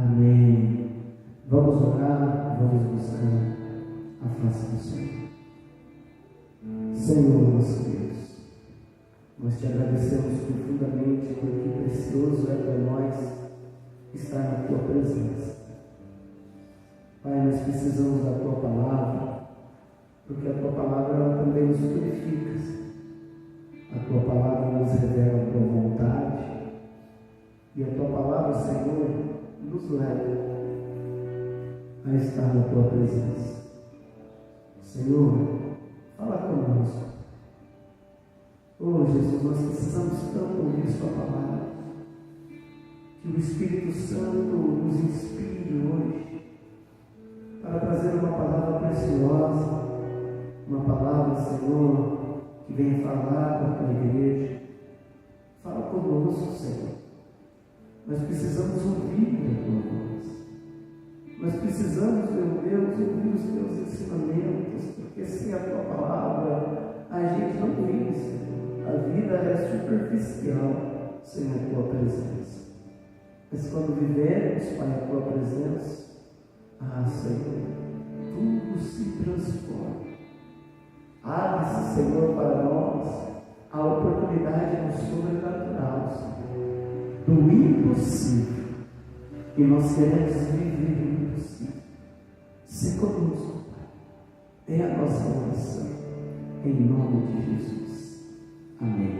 Amém. Vamos orar, vamos buscar a face do Senhor. Senhor, nosso Deus, nós te agradecemos profundamente porque precioso é para nós estar na tua presença. Pai, nós precisamos da tua palavra, porque a tua palavra ela também nos purifica. A tua palavra nos revela a tua vontade e a tua palavra, Senhor, nos leva a estar na tua presença. Senhor, fala conosco. Oh Jesus, nós precisamos tanto ouvir sua palavra, que o Espírito Santo nos inspire hoje para trazer uma palavra preciosa, uma palavra, Senhor, que venha falar com a tua igreja. Fala conosco, Senhor. Nós precisamos ouvir a tua voz. Nós precisamos, meu Deus, ouvir os teus ensinamentos, porque sem a tua palavra a gente não vive, Senhor. A vida é superficial sem a tua presença. Mas quando vivemos, Pai, a tua presença, Senhor, tudo se transforma. Abre-se, Senhor, para nós a oportunidade do sobrenatural, Senhor, do impossível. E nós queremos viver o impossível. Se conosco, Pai, é a nossa oração, em nome de Jesus. Amém.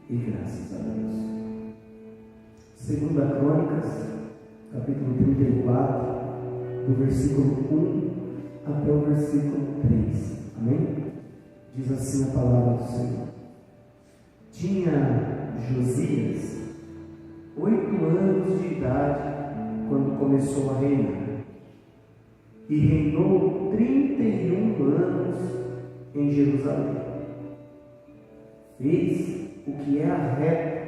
E graças a Deus. 2 Crônicas, capítulo 34, do versículo 1 até o versículo 3. Amém? Diz assim a palavra do Senhor. Tinha Josias 8 anos de idade quando começou a reinar, e reinou 31 anos em Jerusalém. Fez o que era reto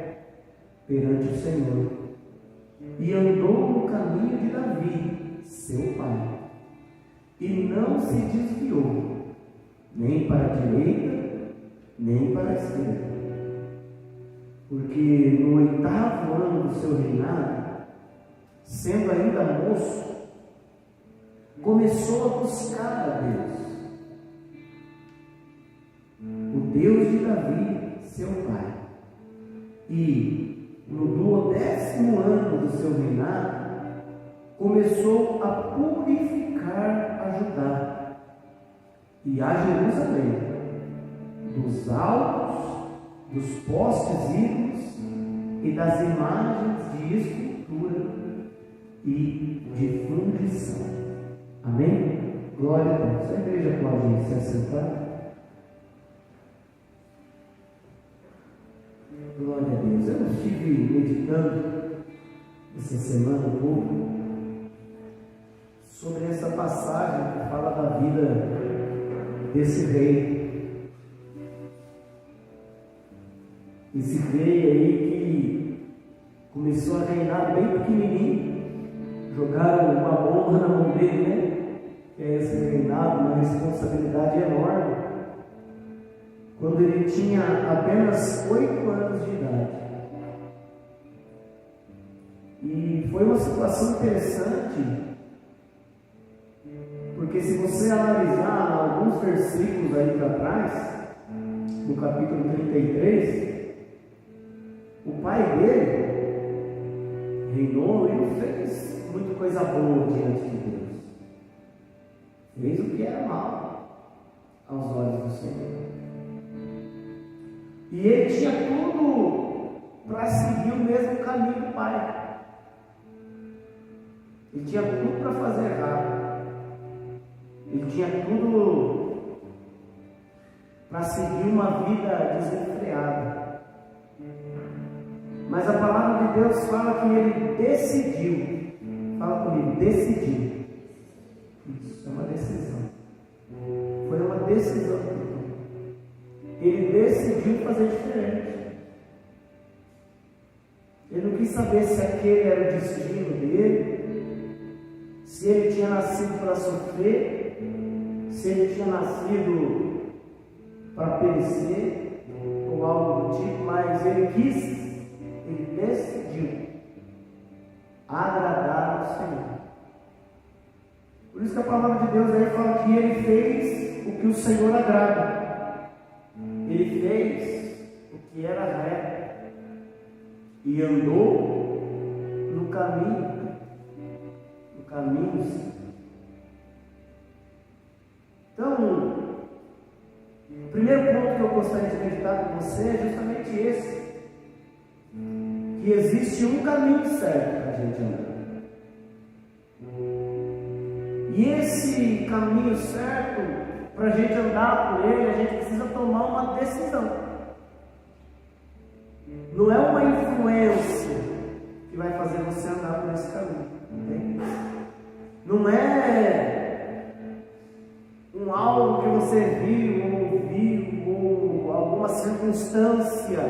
perante o Senhor, e andou no caminho de Davi, seu pai, e não se desviou, nem para a direita, nem para a esquerda. Porque no 8º ano do seu reinado, sendo ainda moço, começou a buscar a Deus, o Deus de Davi, seu pai. E no 12º ano do seu reinado, começou a purificar a Judá e a Jerusalém dos altos, dos postes ídolos e das imagens de escultura e de fundição. Amém? Glória a Deus. A igreja pode se assentar. Glória a Deus. Eu estive meditando essa semana um pouco sobre essa passagem que fala da vida desse rei. Esse rei aí que começou a reinar bem pequenininho, jogaram uma bomba na mão dele, né? Que é esse reinado, uma responsabilidade enorme, quando ele tinha apenas 8 anos de idade. E foi uma situação interessante, porque se você analisar alguns versículos aí para trás, no capítulo 33, o pai dele reinou e não fez muita coisa boa diante de Deus. Fez o que era mal aos olhos do Senhor. E ele tinha tudo para seguir o mesmo caminho do pai. Ele tinha tudo para fazer errado. Ele tinha tudo para seguir uma vida desenfreada. Mas a palavra de Deus fala que ele decidiu. Fala comigo, decidiu. Isso é uma decisão. Foi uma decisão. Ele decidiu fazer diferente. Ele não quis saber se aquele era o destino dele, se ele tinha nascido para sofrer, se ele tinha nascido para perecer, ou algo do tipo, mas ele decidiu agradar ao Senhor. Por isso que a palavra de Deus aí fala que ele fez o que o Senhor agrada. Ele fez o que era reto e andou no caminho certo. Então, o primeiro ponto que eu gostaria de meditar com você é justamente esse: que existe um caminho certo para a gente andar. E esse caminho certo, para a gente andar por ele, a gente precisa tomar uma decisão. Não é uma influência que vai fazer você andar por esse caminho, entende? Não é algo que você viu ou ouviu, ou alguma circunstância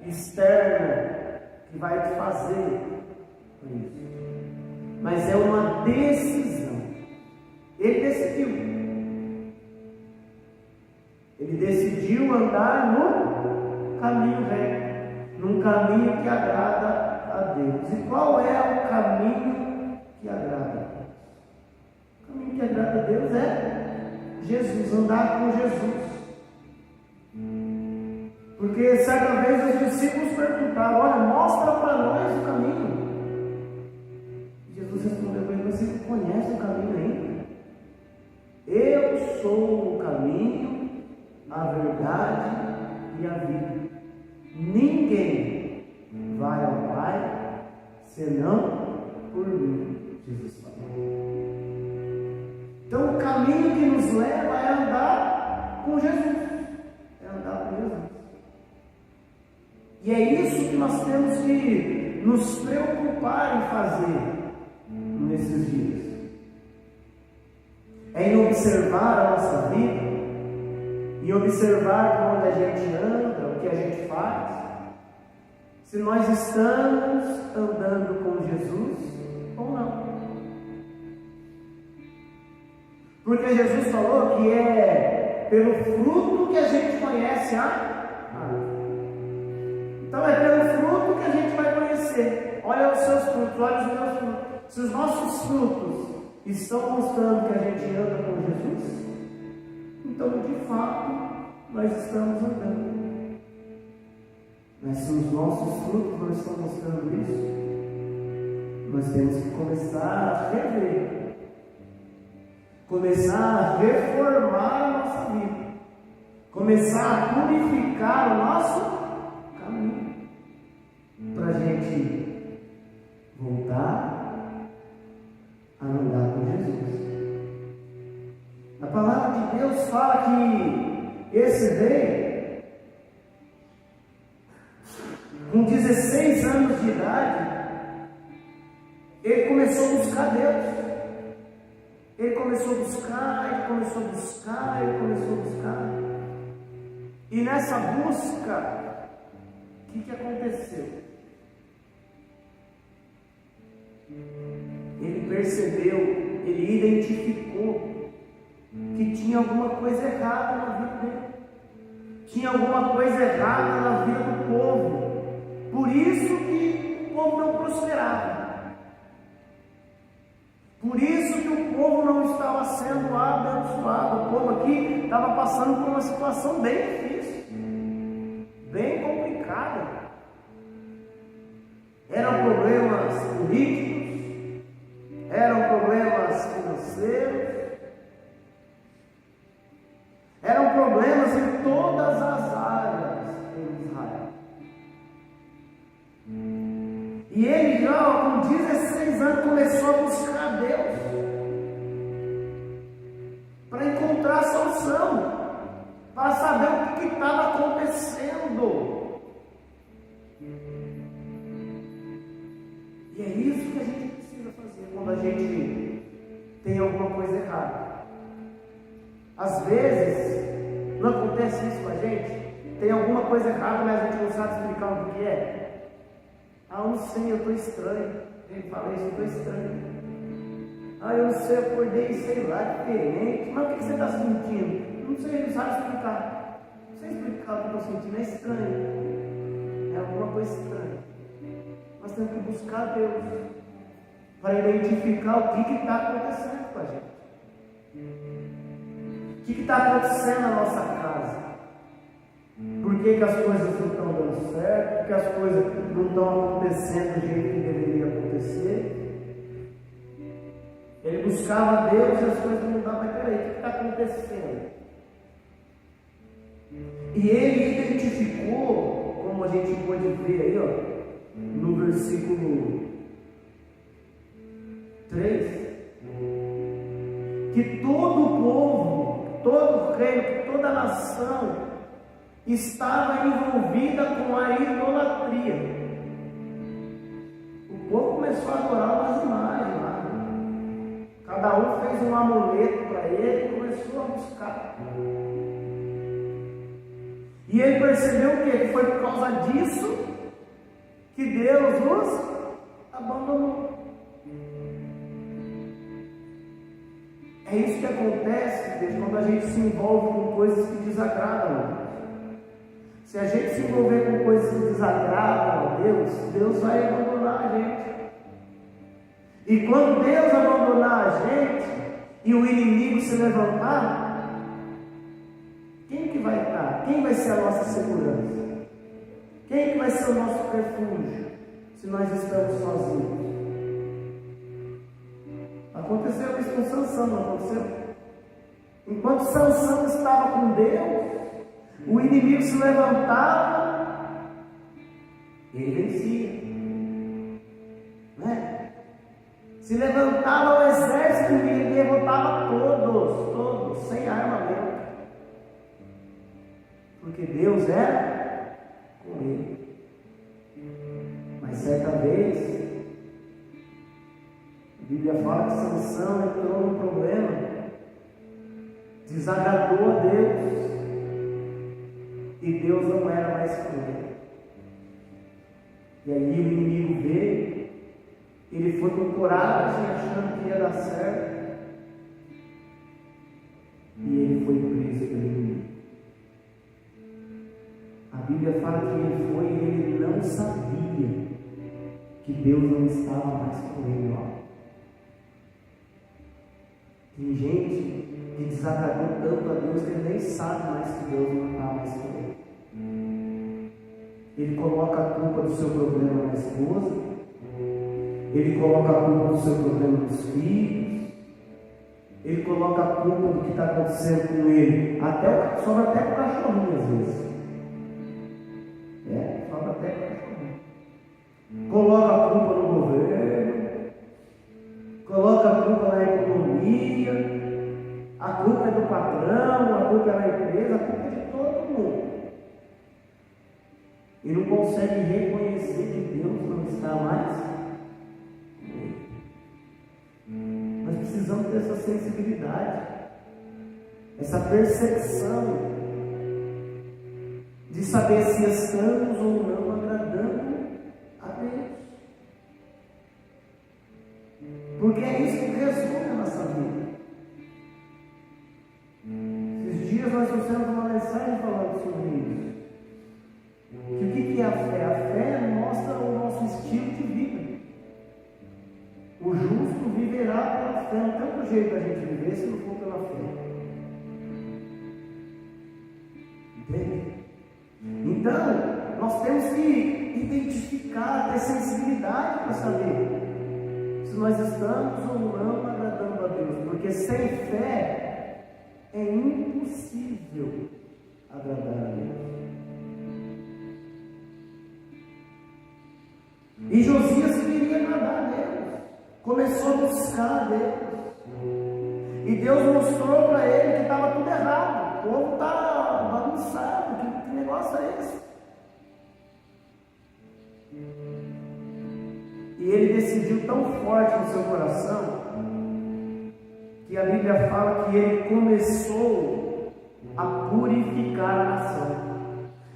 externa que vai te fazer isso. Mas é uma decisão. Ele decidiu. Ele decidiu andar no caminho reto, num caminho que agrada a Deus. E qual é o caminho que agrada a Deus? O caminho que agrada a Deus é Jesus, andar com Jesus. Porque certa vez os discípulos perguntaram: olha, mostra para nós o caminho. Jesus respondeu para eles: você conhece o caminho ainda? Eu sou o caminho, a verdade e a vida. Ninguém vai ao Pai senão por mim, Jesus falou. Então o caminho que nos leva é andar com Jesus. É andar com Jesus. E é isso que nós temos que nos preocupar em fazer nesses dias. É em observar a nossa vida, em observar por onde a gente anda, o que a gente faz, se nós estamos andando com Jesus ou não. Porque Jesus falou que é pelo fruto que a gente conhece a árvore. Então é pelo fruto que a gente vai conhecer. Olha os seus frutos, olha os meus frutos. Se os nossos frutos estão mostrando que a gente anda com Jesus, então de fato nós estamos andando. Mas se os nossos frutos não estão mostrando isso, nós temos que começar a rever, começar a reformar a nossa vida, começar a purificar o nosso caminho, para a gente voltar a andar com Jesus. A palavra de Deus fala que esse rei, com 16 anos de idade, ele começou a buscar Deus. Ele começou a buscar, ele começou a buscar, ele começou a buscar. E nessa busca, o que aconteceu? Ele percebeu, ele identificou que tinha alguma coisa errada na vida dele. Tinha alguma coisa errada na vida do povo. Por isso que o povo não prosperava. Por isso que o povo não estava sendo abençoado. O povo aqui estava passando por uma situação bem difícil, bem complicada. Eram problemas políticos, eram problemas financeiros, eram problemas em todas as áreas em Israel. E ele já com 16 anos começou a buscar Deus para encontrar a solução, para saber o que estava acontecendo. E é isso que a gente precisa fazer quando a gente tem alguma coisa errada. Às vezes, não acontece isso com a gente? Tem alguma coisa errada, mas a gente não sabe explicar o que é. Ah, eu não sei, eu estou estranho. Ele fala isso, eu estou estranho. Ah, eu não sei, eu acordei, sei lá, diferente. Mas o que você está sentindo? Não sei, ele sabe explicar. Não sei explicar o que eu estou sentindo, é estranho. É alguma coisa estranha. Nós temos que buscar Deus para identificar o que está acontecendo com a gente. O que está acontecendo na nossa casa? Por que as coisas não estão dando certo? Por que as coisas não estão acontecendo do jeito que deveria acontecer? Ele buscava Deus e as coisas não davam. Mas peraí, o que está acontecendo? E ele identificou, como a gente pode ver aí, ó, no versículo 3, que todo o povo, todo o reino, toda a nação estava envolvida com a idolatria. O povo começou a adorar umas imagens lá. Cada um fez um amuleto para ele e começou a buscar. E ele percebeu o quê? Que foi por causa disso que Deus os abandonou. É isso que acontece, Deus, quando a gente se envolve com coisas que desagradam a Deus. Se a gente se envolver com coisas que desagradam a Deus, Deus vai abandonar a gente. E quando Deus abandonar a gente e o inimigo se levantar, quem que vai estar? Quem vai ser a nossa segurança? Quem que vai ser o nosso refúgio se nós estamos sozinhos? Aconteceu isso com Sansão, não aconteceu? Enquanto Sansão estava com Deus, o inimigo se levantava, ele vencia. Né? Se levantava o exército e ele derrotava todos, sem armamento. Porque Deus era com ele. Mas certa vez, a Bíblia fala que Sansão entrou num problema, desagradou a Deus, e Deus não era mais com ele. E aí o inimigo veio, ele foi com coragem, achando que ia dar certo, e ele foi preso pelo inimigo. A Bíblia fala que ele foi e ele não sabia que Deus não estava mais com ele lá. Tem gente que desagradou tanto a Deus que ele nem sabe mais que Deus não está mais com ele. Ele coloca a culpa do seu problema na esposa, ele coloca a culpa do seu problema nos filhos, ele coloca a culpa do que está acontecendo com ele, sobra até para o cachorrinho às vezes. Sobra até para o cachorrinho. Coloca a culpa no governo, coloca a culpa na economia, a culpa é do patrão, a culpa é da empresa, a culpa é de todo mundo. E não consegue reconhecer que Deus não está mais com ele. Nós precisamos ter essa sensibilidade, essa percepção de saber se estamos ou não agradando a Deus. Porque é isso que resume a nossa vida. Esses dias nós trouxemos uma mensagem falando sobre isso. Que o que é a fé? A fé mostra o nosso estilo de vida. O justo viverá pela fé. Não tem outro jeito da gente viver se não for pela fé. Entende? Então, nós temos que identificar, ter sensibilidade para saber se nós estamos ou não agradando a Deus, porque sem fé é impossível agradar a Deus. E Josias queria agradar a Deus, começou a buscar a Deus, e Deus mostrou para ele que estava tudo errado, o povo está bagunçado, que negócio é esse? E ele decidiu tão forte no seu coração, que a Bíblia fala que ele começou a purificar a nação.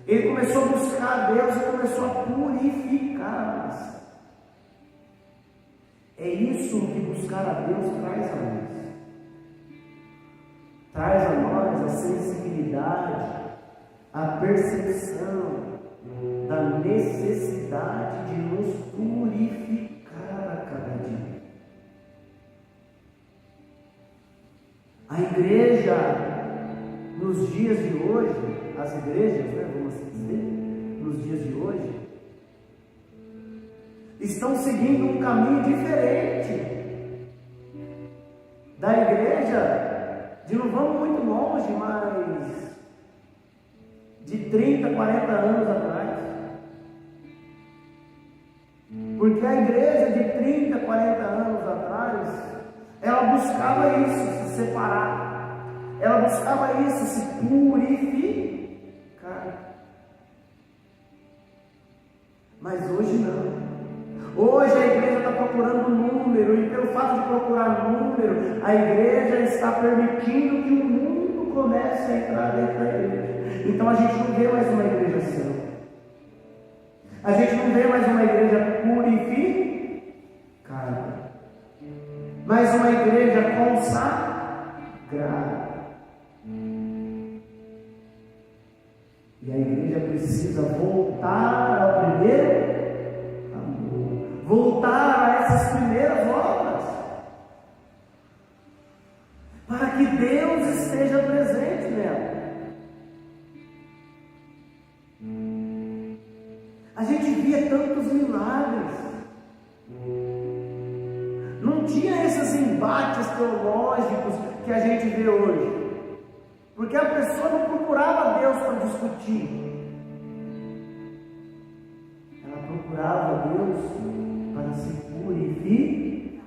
Ele começou a buscar a Deus e começou a purificar a nação. É isso que buscar a Deus traz a nós. Traz a nós a sensibilidade, a percepção da necessidade de nos purificar a cada dia. A igreja, nos dias de hoje, as igrejas, vamos dizer, nos dias de hoje, estão seguindo um caminho diferente da igreja de não vamos muito longe, mas de 30, 40 anos atrás. Porque a igreja de 30, 40 anos atrás, ela buscava isso, se separar. Ela buscava isso, se purificar. Mas hoje não. Hoje a igreja está procurando número, e pelo fato de procurar número, a igreja está permitindo que o mundo comece a entrar dentro da igreja. Então a gente não vê mais uma igreja santa. A gente não vê mais uma igreja purificada, mas uma igreja consagrada. E a igreja precisa voltar ao primeiro amor, voltar a essas primeiras obras, para que Deus esteja presente nela. A gente via tantos milagres, não tinha esses embates teológicos que a gente vê hoje, porque a pessoa não procurava Deus para discutir, ela procurava Deus para se purificar,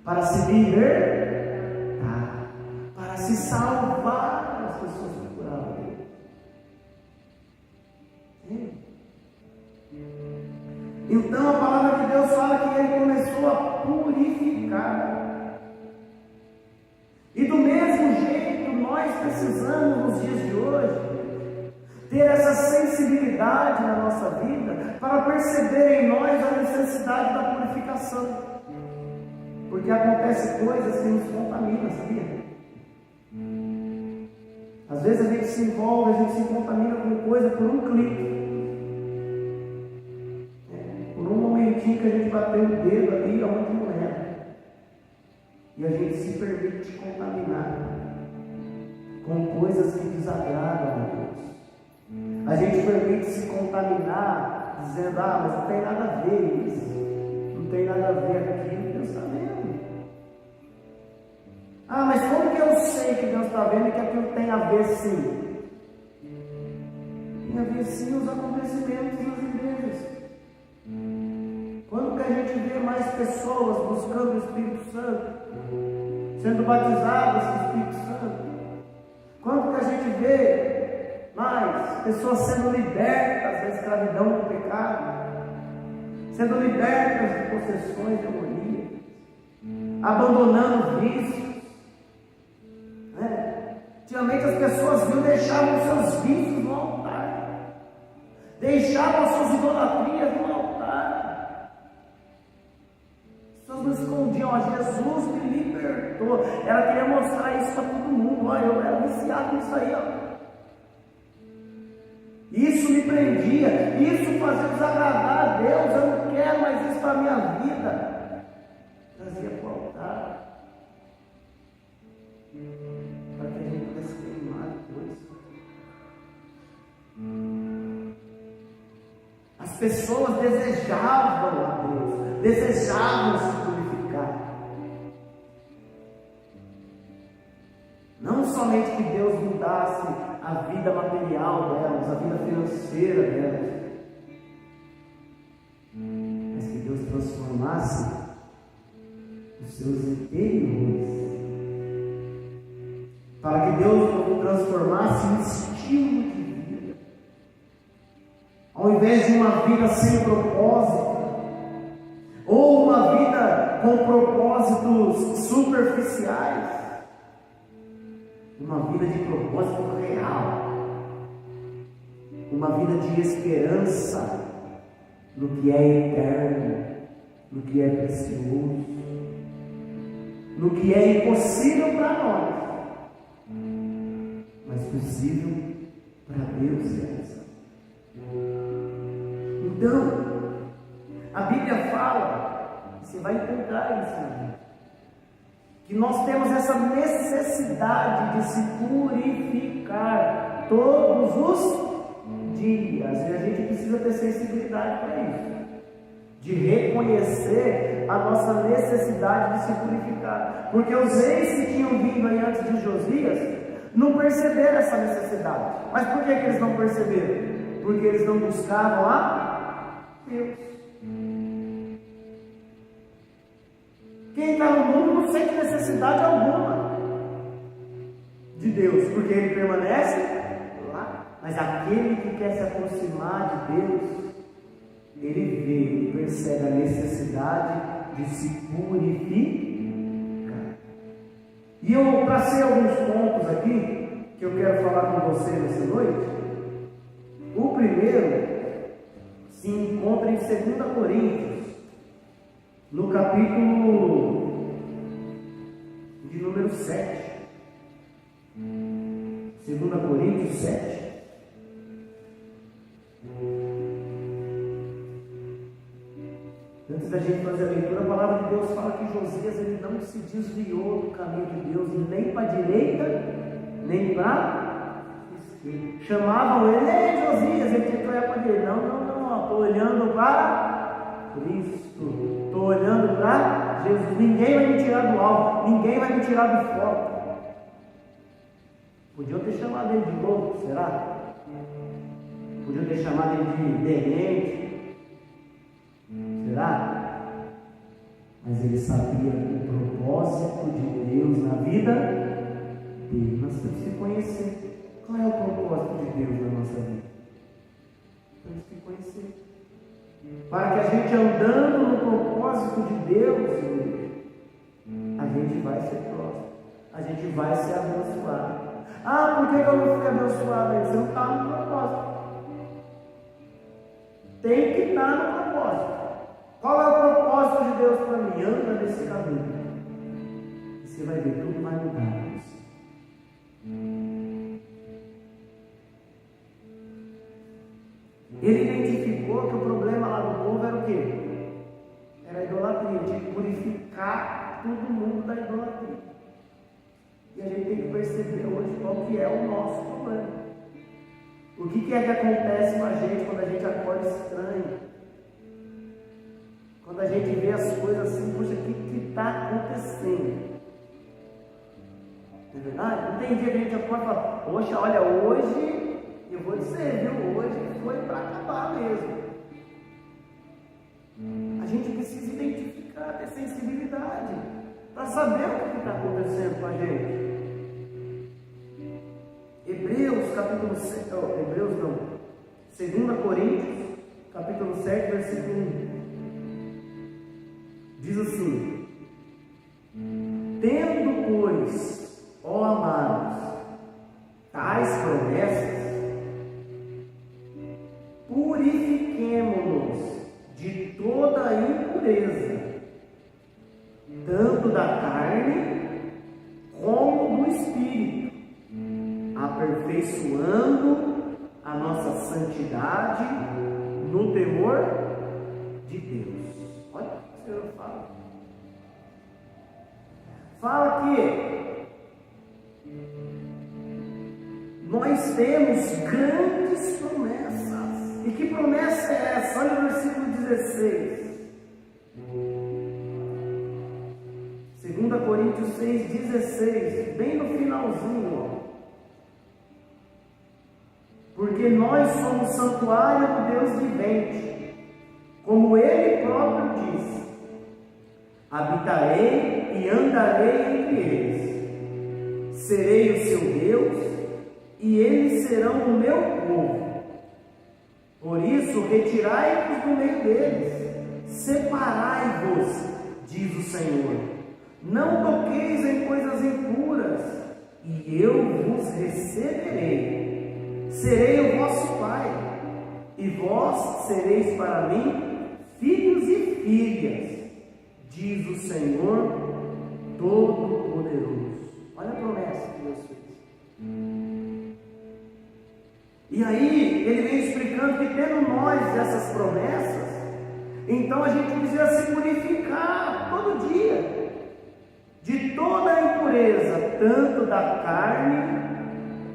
para se libertar, para se salvar. As pessoas procuravam Deus. Então a palavra de Deus fala que ele começou a purificar. E do mesmo jeito nós precisamos nos dias de hoje ter essa sensibilidade na nossa vida para perceber em nós a necessidade da purificação. Porque acontecem coisas que nos contaminam, sabia? Às vezes a gente se envolve, a gente se contamina com coisa por um clique. Por um momentinho que a gente bateu o dedo ali onde não era. E a gente se permite contaminar com coisas que desagradam a Deus. A gente permite se contaminar dizendo, mas não tem nada a ver isso, não tem nada a ver aquilo. Deus está vendo. Mas como que eu sei que Deus está vendo e que aquilo tem a ver sim? Tem a ver sim os acontecimentos nas igrejas. Quando que a gente vê mais pessoas buscando o Espírito Santo, sendo batizadas com o Espírito Santo? Quando que a gente vê mais pessoas sendo libertas da escravidão do pecado, sendo libertas de possessões demoníacas, abandonando vícios? Antigamente as pessoas deixavam seus vícios no altar, deixavam suas idolatrias no altar. As pessoas não escondiam, Jesus me libertou. Ela queria mostrar isso para todo mundo. Eu era viciado nisso aí. Isso me prendia, isso fazia desagradar a Deus. Eu não quero mais isso para a minha vida. Trazia para o altar, para que a gente pudesse queimar depois. As pessoas desejavam a Deus, desejavam se purificar. Não somente que Deus mudasse a vida material delas, a vida financeira delas, mas que Deus transformasse os seus interiores, para que Deus transformasse um estilo de vida. Ao invés de uma vida sem propósito, ou uma vida com propósitos superficiais, uma vida de propósito real, uma vida de esperança no que é eterno, no que é precioso, no que é impossível para nós, mas possível para Deus é. Então, a Bíblia fala, você vai encontrar isso na Bíblia, que nós temos essa necessidade de se purificar todos os dias, e a gente precisa ter sensibilidade para isso, de reconhecer a nossa necessidade de se purificar, porque os reis que tinham vindo aí antes de Josias não perceberam essa necessidade. Mas por que eles não perceberam? Porque eles não buscavam a Deus. Quem está no mundo não sente necessidade alguma de Deus, porque ele permanece lá. Mas aquele que quer se aproximar de Deus, ele vê e percebe a necessidade de se purificar. E eu tracei alguns pontos aqui que eu quero falar com você nessa noite. O primeiro se encontra em 2 Coríntios, no capítulo de número 7. 2 Coríntios 7. Antes da gente fazer a leitura, a palavra de Deus fala que Josias ele não se desviou do caminho de Deus, nem para a direita, nem para a esquerda. Chamavam ele, ei Josias, ele tinha que olhar para a direita. Não, estou olhando para Cristo, estou olhando para Jesus. Ninguém vai me tirar do alvo, ninguém vai me tirar do foco. Podiam ter chamado ele de louco, será? Podiam ter chamado ele de demente. Será? Mas ele sabia o propósito de Deus na vida dele. Nós temos que conhecer qual é o propósito de Deus na nossa vida. Temos que conhecer. Para que a gente andando no propósito de Deus, a gente vai ser próximo. A gente vai ser abençoado. Ah, por que eu não fui abençoado? Você não está no propósito. Tem que estar no propósito. Qual é o propósito de Deus para mim? Anda nesse caminho. E você vai ver, tudo vai mudar. Ele identificou que o problema lá do povo era o quê? Era a idolatria. Tinha que purificar todo mundo da idolatria. E a gente tem que perceber hoje qual que é o nosso problema. O que é que acontece com a gente quando a gente acorda estranho? Quando a gente vê as coisas assim, puxa, o que está acontecendo? Não é verdade? Não tem dia que a gente acorda e fala, poxa, olha, hoje, eu vou dizer, viu? Hoje foi para acabar mesmo. A gente precisa identificar, ter sensibilidade, para saber o que está acontecendo com a gente. Hebreus, capítulo 7, Hebreus não, 2 Coríntios, capítulo 7, versículo 1. Diz assim: tendo, pois, ó amados, tais promessas, purifiquemo-nos de toda a impureza, tanto da carne como do espírito, aperfeiçoando a nossa santidade no temor de Deus. Olha o que o Senhor fala. Fala que nós temos grandes promessas. E que promessa é essa? Olha o versículo 16. 2 Coríntios 6,16, bem no finalzinho, ó. Porque nós somos santuário do Deus vivente, como Ele próprio diz: habitarei e andarei entre eles, serei o seu Deus, e eles serão o meu povo. Por isso, retirai-vos do meio deles, separai-vos, diz o Senhor. Não toqueis em coisas impuras, e eu vos receberei. Serei o vosso Pai, e vós sereis para mim filhos e filhas, diz o Senhor Todo-Poderoso. Olha a promessa que Deus fez. E aí, ele vem explicando que tendo nós essas promessas, então a gente precisa se purificar todo dia, de toda tanto da carne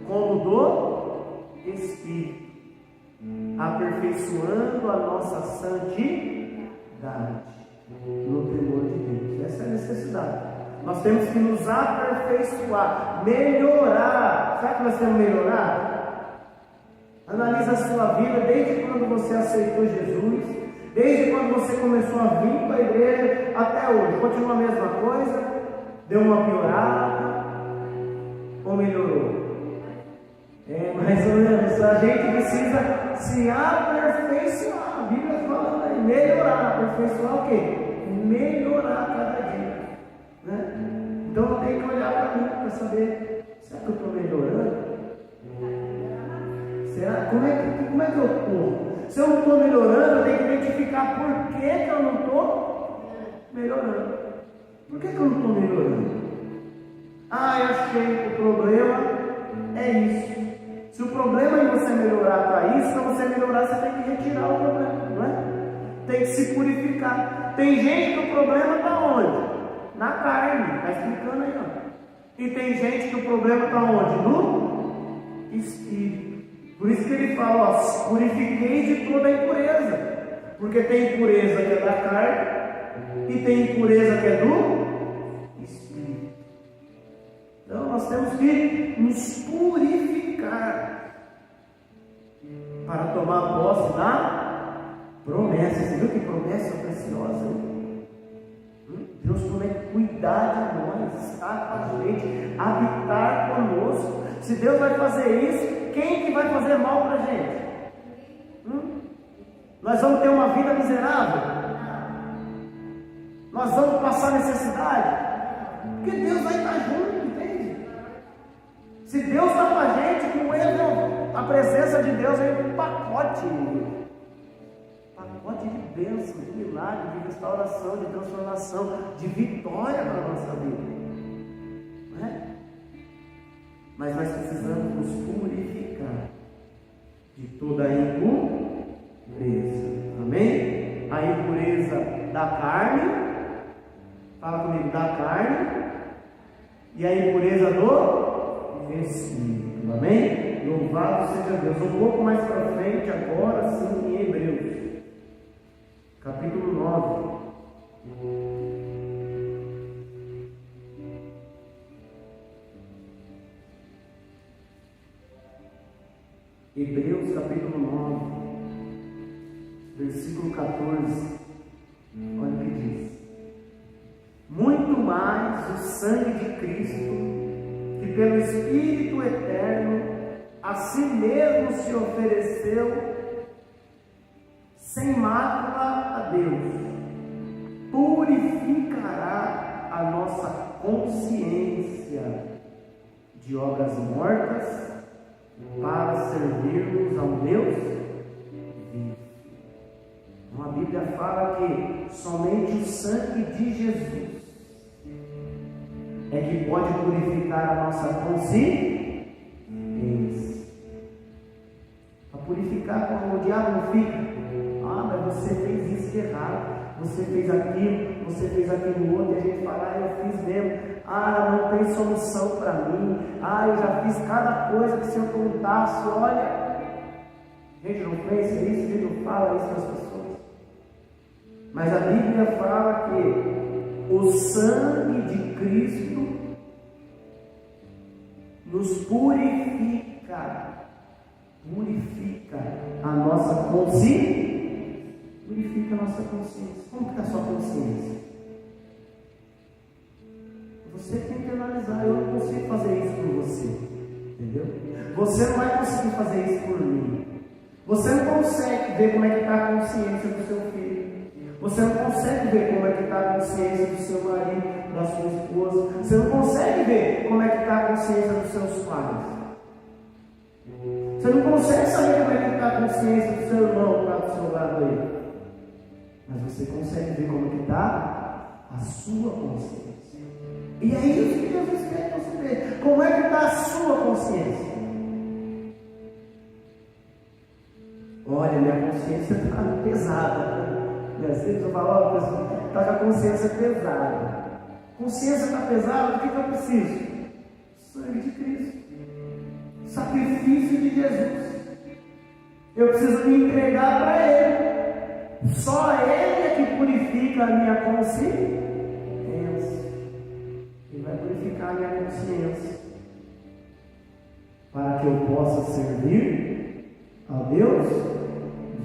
como do Espírito, aperfeiçoando a nossa santidade no temor de Deus. Essa é a necessidade. Nós temos que nos aperfeiçoar, melhorar. Sabe que nós temos que melhorar? Analisa a sua vida desde quando você aceitou Jesus, desde quando você começou a vir para a igreja até hoje. Continua a mesma coisa? Deu uma piorada? Ou melhorou? É mais ou menos. A gente precisa se aperfeiçoar. A Bíblia fala em melhorar. Aperfeiçoar o quê? Melhorar cada dia, né? Então eu tenho que olhar para mim para saber: será que eu estou melhorando? Será? Como é que eu estou? Se eu não estou melhorando, eu tenho que identificar por que eu não estou melhorando. Por que eu não estou melhorando? Eu achei que o problema é isso. Se o problema é você melhorar para isso, para você melhorar, você tem que retirar o problema, não é? Tem que se purificar. Tem gente que o problema está onde? Na carne, está explicando aí, ó. E tem gente que o problema está onde? No Espírito. Por isso que ele fala, ó, purifiquei de toda a impureza. Porque tem impureza que é da carne e tem impureza que é do Espírito. Então nós temos que nos purificar para tomar posse da promessa. Você viu que promessa preciosa? Deus promete cuidar de nós, estar com a gente, habitar conosco. Se Deus vai fazer isso, quem que vai fazer mal para a gente? Nós vamos ter uma vida miserável? Nós vamos passar necessidade? Porque Deus vai estar junto, entende? Se Deus está com a gente, com Ele, a presença de Deus é um pacote de bênção, de milagre, de restauração, de transformação, de vitória para a nossa vida, não é? Mas nós precisamos nos purificar de toda a impureza, amém? A impureza da carne, fala comigo, da carne, e a impureza do Espírito, amém? Louvado seja Deus. Um pouco mais para frente, agora sim, em Hebreus capítulo 9. Hebreus capítulo 9, versículo 14. Olha o que diz: muito mais o sangue de Cristo, que pelo Espírito eterno a si mesmo se ofereceu sem mácula a Deus, purificará a nossa consciência de obras mortas para servirmos ao Deus vivo. Então a Bíblia fala que somente o sangue de Jesus é que pode purificar a nossa consciência. Para purificar, como o diabo não fica. Mas você fez isso de errado, você fez aquilo outro, e a gente fala: eu fiz mesmo, não tem solução para mim, eu já fiz cada coisa que se eu contasse, olha, a gente não pensa isso, a gente não fala isso para as pessoas, mas a Bíblia fala que o sangue de Cristo nos purifica a nossa consciência. Purifica a nossa consciência. Como está a sua consciência? Você tem que analisar. Eu não consigo fazer isso por você, entendeu? Você não vai conseguir fazer isso por mim. Você não consegue ver como é que está a consciência do seu filho. Você não consegue ver como é que está a consciência do seu marido, da sua esposa. Você não consegue ver como é que está a consciência dos seus pais. Você não consegue saber como é que está a consciência do seu irmão que está do seu lado aí. Mas você consegue ver como que está a sua consciência. E é isso que Jesus quer que você veja. Como é que está a sua consciência? Olha, minha consciência está pesada. E às vezes eu falo: pessoal, está com a consciência pesada. Consciência está pesada, o que eu preciso? Sangue de Cristo. Sacrifício de Jesus. Eu preciso me entregar para Ele. Só Ele é que purifica a minha consciência. Ele vai purificar a minha consciência para que eu possa servir a Deus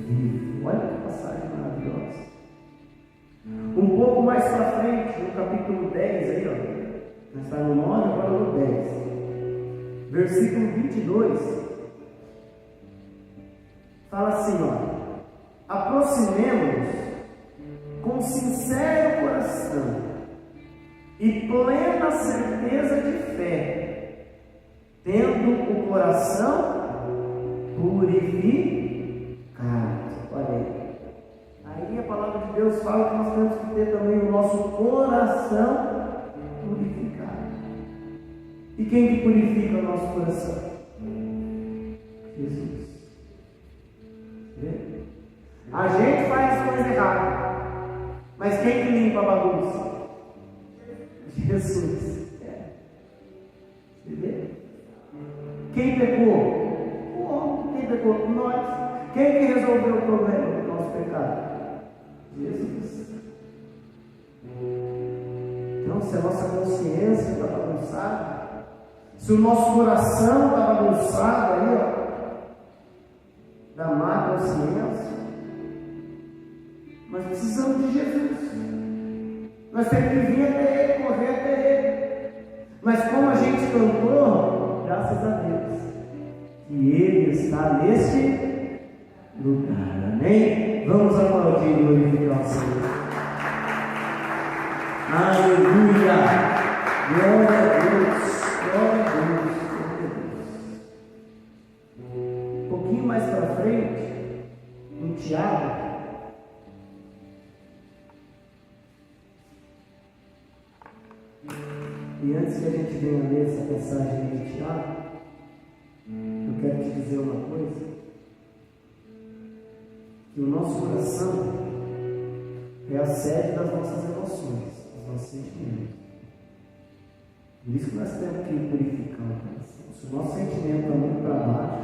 vivo. Olha que passagem maravilhosa. Um pouco mais para frente, no capítulo 10, aí, ó, nós está no 9, agora no 10, versículo 22, fala assim, ó: aproximemo-nos com sincero coração e plena certeza de fé, tendo o coração purificado. Olha aí. Aí a palavra de Deus fala que nós temos que ter também o nosso coração purificado. E quem que purifica o nosso coração? Jesus. A gente faz as coisas erradas, mas quem que limpa a bagunça? Jesus. Você vê? Quem pecou? O homem. Quem pecou? Nós. Quem que resolveu o problema do nosso pecado? Jesus. Então, se a nossa consciência está bagunçada, se o nosso coração está bagunçado aí, ó, da má consciência, nós precisamos de Jesus. Nós temos que vir até Ele, correr até Ele. Mas como a gente cantou, graças a Deus, que Ele está neste lugar. Amém? Vamos aplaudir e glorificar o Senhor. Aleluia! Glória a Deus! Glória a Deus! Glória a Deus! Um pouquinho mais para frente, no Tiago, e antes que a gente venha ler essa passagem de Tiago, eu quero te dizer uma coisa: que o nosso coração é a sede das nossas emoções, dos nossos sentimentos. Por isso que nós temos que purificar o coração. Se o nosso sentimento está muito para baixo,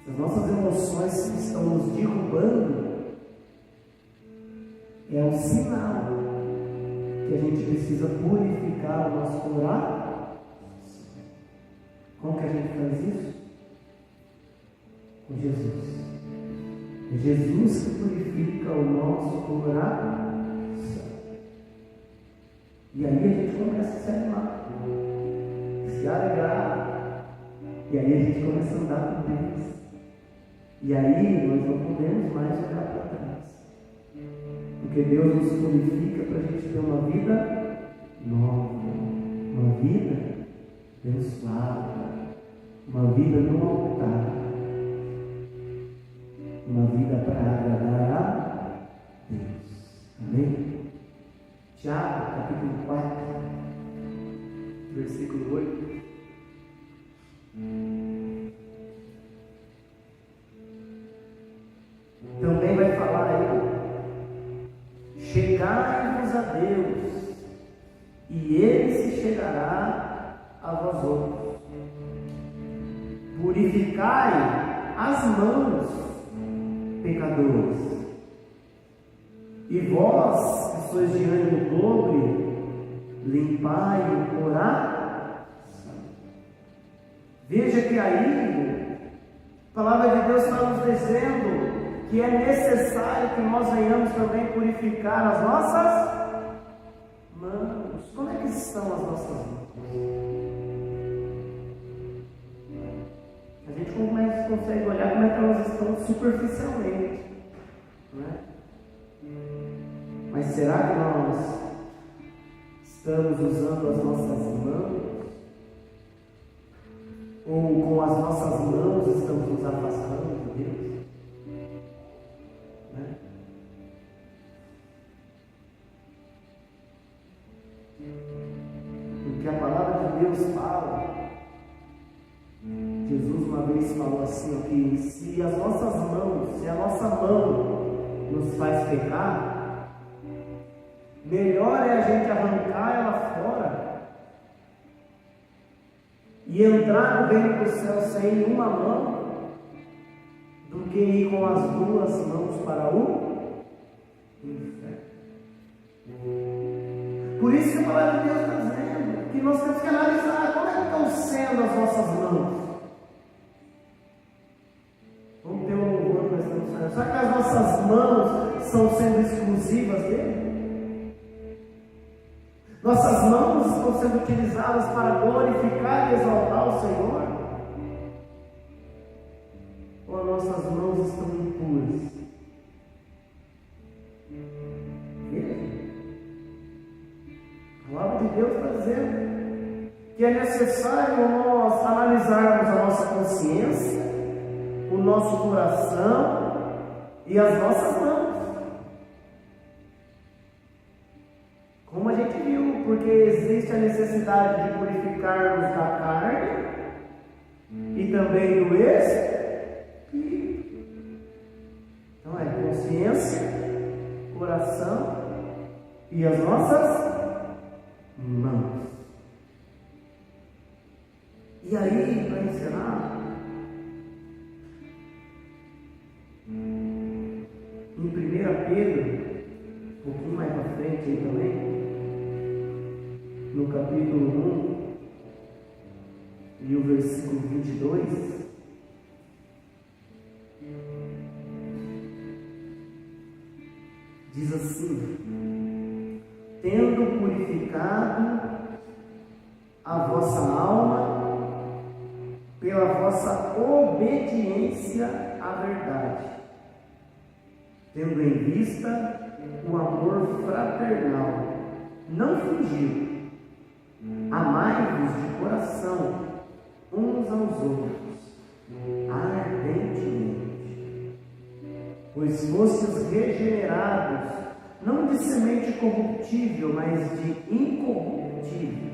se as nossas emoções estão nos derrubando, é um sinal que a gente precisa purificar o nosso coração. Como que a gente faz isso? Com Jesus. É Jesus que purifica o nosso coração. E aí a gente começa a se animar, se alegrar. E aí a gente começa a andar com Deus. E aí nós não podemos mais olhar para trás. Porque Deus nos purifica para a gente ter uma vida nova, uma vida abençoada, uma vida no altar, uma vida para agradar a Deus. Amém? Tiago, capítulo 4, versículo 8. Também vai falar aí: chegai-vos a Deus, e Ele se chegará a vós outros. Purificai as mãos, pecadores, e vós que sois de ânimo dobre, limpai o coração. Veja que aí a palavra de Deus está nos dizendo que é necessário que nós venhamos também purificar as nossas mãos. Como é que estão as nossas mãos? A gente consegue olhar como é que elas estão superficialmente, não é? Mas será que nós estamos usando as nossas mãos? Ou com as nossas mãos estamos nos afastando de Deus? Né? Porque a palavra de Deus fala, Jesus uma vez falou assim, que se as nossas mãos, se a nossa mão nos faz pecar, melhor é a gente arrancar ela fora e entrar no reino do céu sem uma mão, do que ir com as duas mãos para o inferno. Por isso que a palavra de Deus está dizendo que nós temos que analisar como é que estão sendo as nossas mãos. Vamos ter um louvor que nós estamos fazendo. Será que as nossas mãos estão sendo exclusivas dele? Nossas mãos estão sendo utilizadas para glorificar e exaltar o Senhor? Ou nossas mãos estão impuras? A palavra de Deus está dizendo que é necessário nós analisarmos a nossa consciência, o nosso coração e as nossas mãos. Como a gente viu, porque existe a necessidade de purificarmos da carne e também do espírito. Então é consciência, coração e as nossas mãos. E aí, para encerrar, em 1 Pedro, um pouquinho mais para frente aí também, no capítulo 1 e o versículo 22, diz assim: tendo purificado a vossa alma pela vossa obediência à verdade, tendo em vista o amor fraternal, não fingido, amai-vos de coração uns aos outros, ardentemente, pois fostes regenerados, não de semente corruptível, mas de incorruptível,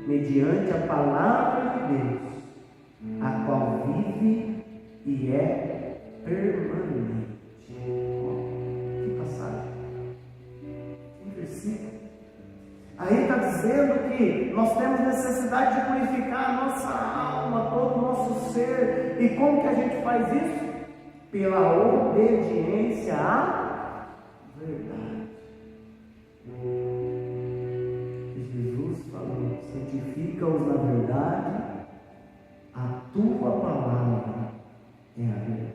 mediante a palavra de Deus, a qual vive e é permanente. Que passagem, que versículo. Aí está dizendo que nós temos necessidade de purificar a nossa alma, todo o nosso ser. E como que a gente faz isso? Pela obediência à verdade. E Jesus falou: santifica-os na verdade, a tua palavra é a verdade.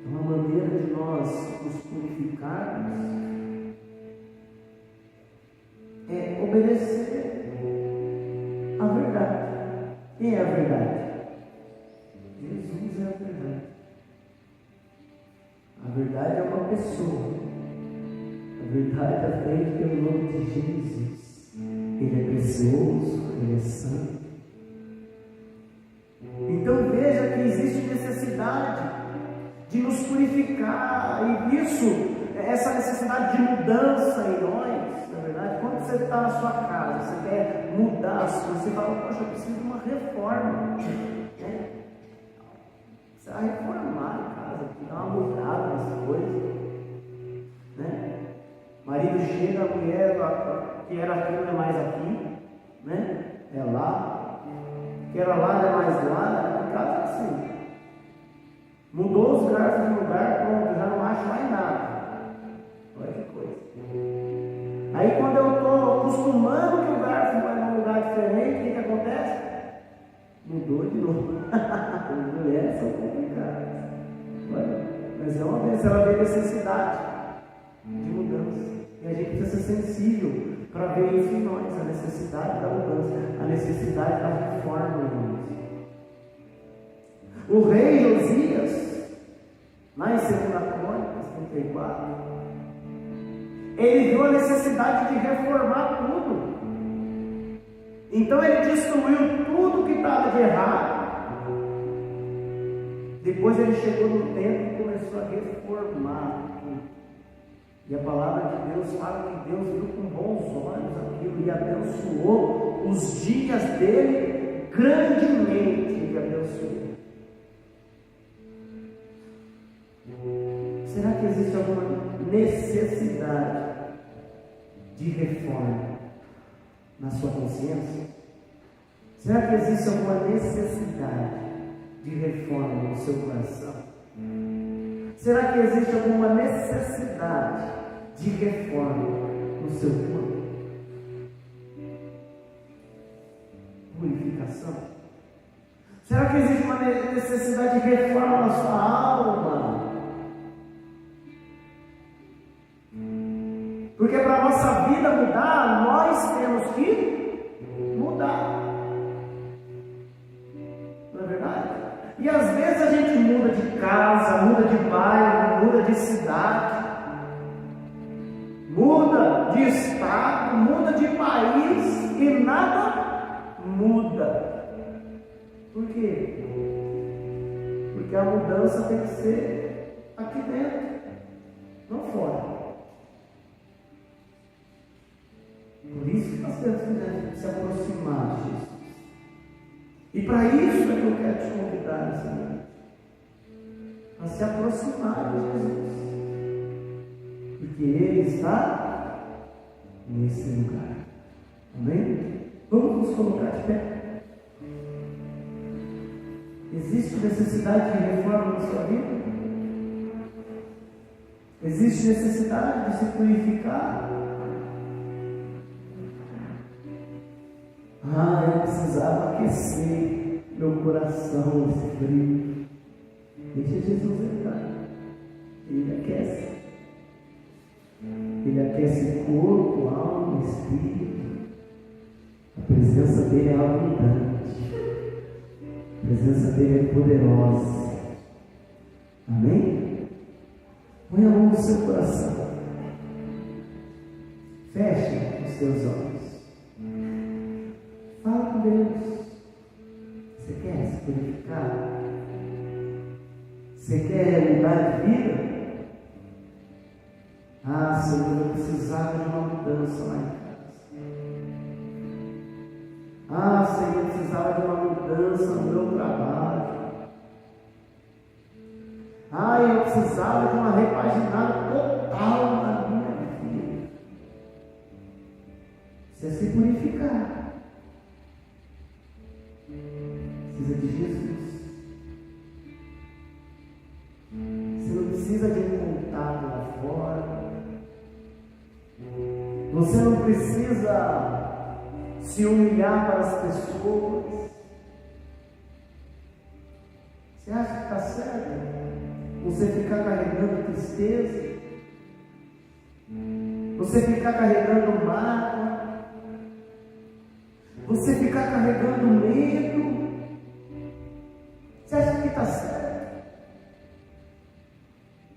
Então, a maneira de nós nos purificarmos é obedecer a verdade. Quem é a verdade? Jesus é a verdade. A verdade é uma pessoa. A verdade é feita pelo nome de Jesus. Ele é precioso, ele é santo. Então veja que existe necessidade de nos purificar, e isso, essa necessidade de mudança em nós, na verdade, quando você está na sua casa, você quer mudar as coisas, você fala: poxa, eu preciso de uma reforma, né? Você vai reformar a casa, dar uma mudada nas coisas, né? Marido chega, a mulher que era aqui não é mais aqui, né? É lá, que era lá não é mais lá, em casa é assim. Mudou os garfos de lugar, pronto, já não acho mais nada. Olha que coisa. Aí quando eu estou acostumando que o garfo vai num lugar diferente, o que acontece? Mudou de novo. As mulheres são complicadas. Mas é uma vez, ela vê necessidade de mudança. E a gente precisa ser sensível para ver isso em nós, a necessidade da mudança, a necessidade da reforma em nós. O rei Josias, lá em 2 Crônicas 34, ele viu a necessidade de reformar tudo. Então ele destruiu tudo que estava de errado. Depois ele chegou no templo e começou a reformar tudo. E a palavra de Deus fala que Deus viu com bons olhos aquilo e abençoou os dias dele grandemente. Ele abençoou. Será que existe alguma necessidade de reforma na sua consciência? Será que existe alguma necessidade de reforma no seu coração? Será que existe alguma necessidade de reforma no seu corpo? Purificação? Será que existe uma necessidade de reforma na sua alma? Porque para a nossa vida mudar, nós temos que mudar. Não é verdade? E às vezes a gente muda de casa, muda de bairro, muda de cidade, muda de estado, muda de país e nada muda. Por quê? Porque a mudança tem que ser aqui dentro, não fora. Por isso que nós temos que se aproximar de Jesus. E para isso é que eu quero te convidar nessa noite, a se aproximar de Jesus, porque Ele está nesse lugar. Amém? Vamos nos colocar de pé. Existe necessidade de reforma na sua vida? Existe necessidade de se purificar? Eu precisava aquecer meu coração nesse frio. Deixa Jesus entrar. Ele aquece. Ele aquece o corpo, a alma, o espírito. A presença dele é abundante. A presença dele é poderosa. Amém? Põe a mão no seu coração. Feche os seus olhos. Fala com Deus. Você quer se purificar? Você quer mudar de vida? Senhor, eu precisava de uma mudança lá em casa. Senhor, eu precisava de uma mudança no meu trabalho. Eu precisava de uma repaginada total na minha vida. Precisa se purificar. Precisa de Jesus. Você não precisa de um contato lá fora. Você não precisa se humilhar para as pessoas. Você acha que está certo você ficar carregando tristeza? Você ficar carregando mágoa? Você ficar carregando medo? Você acha que está certo?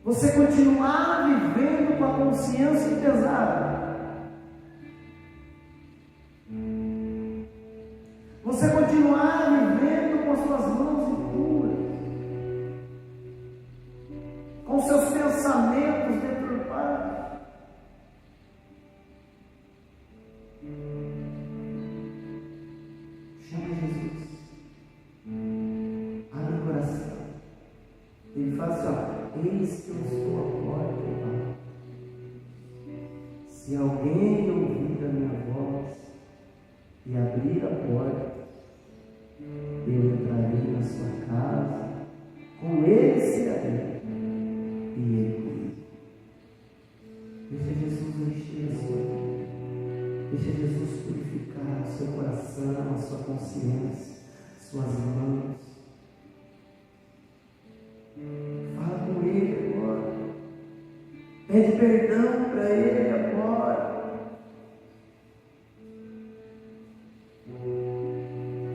Você continuar vivendo com a consciência pesada? Você continuar vivendo com as suas mãos impuras? Com seus pensamentos deturpados? Chama Jesus. Abre o coração. Ele fala assim: eis que eu estou à porta e bato. Se alguém ouvir a minha voz e abrir a porta, eu entrarei na sua casa, com ele cearei e ele comigo. Deixa Jesus encher a sua vida. Deixa Jesus purificar o seu coração, a sua consciência, suas mãos. Fala com Ele agora. Pede perdão para Ele agora.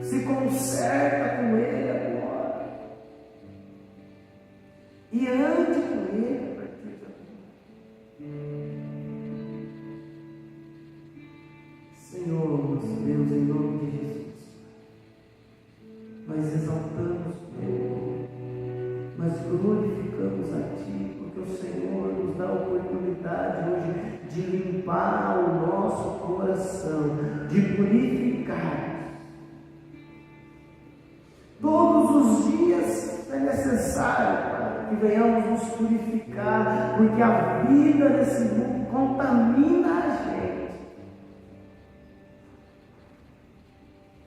Se conserta com Ele agora. E ande com Ele a partir de agora. Senhor, nosso Deus, em nome de Jesus, nós exaltamos o Teu nome, nós glorificamos a Ti, porque o Senhor nos dá a oportunidade hoje de limpar o nosso coração, de purificar. Todos os dias é necessário, Pai, que venhamos nos purificar, porque a vida desse mundo contamina a gente.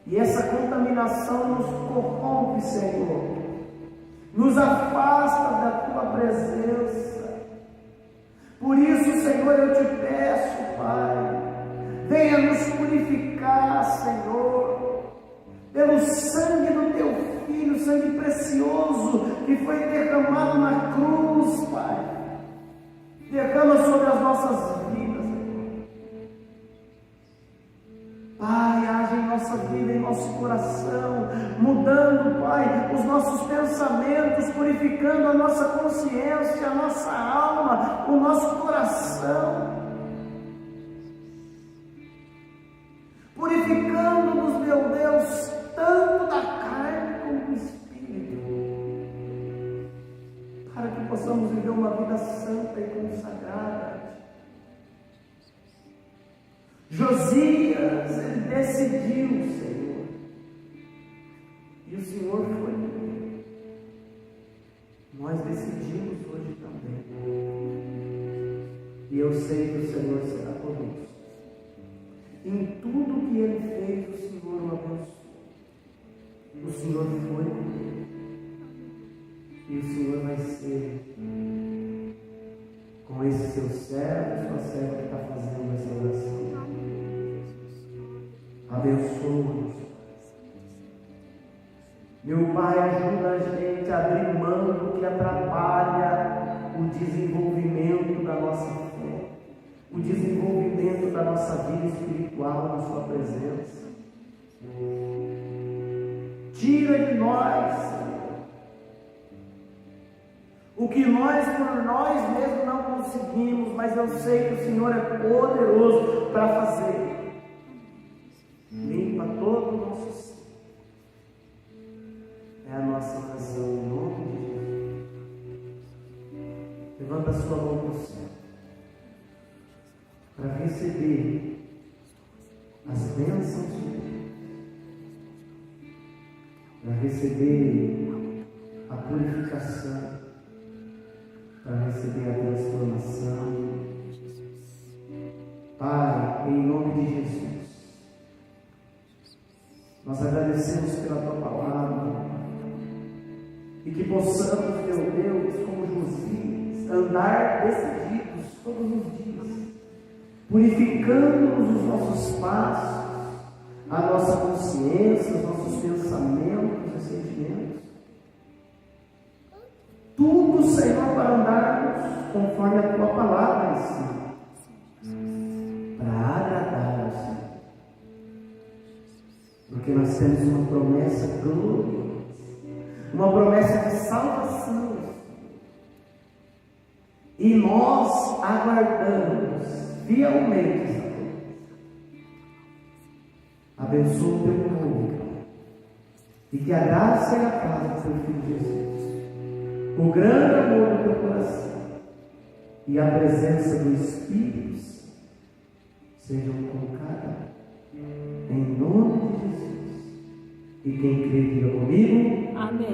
E essa contaminação contaminação nos corrompe, Senhor. Nos afasta da tua presença. Por isso, Senhor, eu te peço, Pai, venha nos purificar, Senhor, pelo sangue do teu Filho, sangue precioso que foi derramado na cruz, Pai. Derrama sobre as nossas vidas, Senhor. Pai, age em nossa vida, em nosso coração, mudando, Pai, os nossos pensamentos, purificando a nossa consciência, a nossa alma, o nosso coração. Purificando-nos, meu Deus, tanto da carne como do espírito, para que possamos viver uma vida santa e consagrada. Josias, ele decidiu, Senhor, e o Senhor foi comigo. Nós decidimos hoje também, e eu sei que o Senhor será conosco. Em tudo que ele fez, o Senhor o abençoou. O Senhor foi comigo, e o Senhor vai ser com esse seu servo, sua serva que está fazendo essa oração. Abençoa-nos. Meu Pai, ajuda a gente a abrir mão do que atrapalha o desenvolvimento da nossa fé, o desenvolvimento da nossa vida espiritual na sua presença. Tira de nós, Senhor, o que nós por nós mesmos não conseguimos, mas eu sei que o Senhor é poderoso para fazer. Limpa todo o nosso ser. É a nossa oração em nome de Jesus. Levanta a sua mão para o céu para receber as bênçãos de Deus, para receber a purificação, para receber a transformação. Pai, em nome de Jesus, nós agradecemos pela tua palavra e que possamos, meu Deus, como Josias, andar decididos todos os dias, purificando os nossos passos, a nossa consciência, os nossos pensamentos e sentimentos. Tudo, Senhor, para andarmos conforme a tua palavra ensina, para agradar ao Senhor. Porque nós temos uma promessa gloriosa, uma promessa de salvação, e nós aguardamos fielmente essa promessa. Abençoa o teu povo, e que a graça e a paz do teu Filho Jesus, o grande amor do teu coração e a presença do Espírito Santo sejam com cada um, em nome de Jesus. E quem crê, diga comigo. Amém.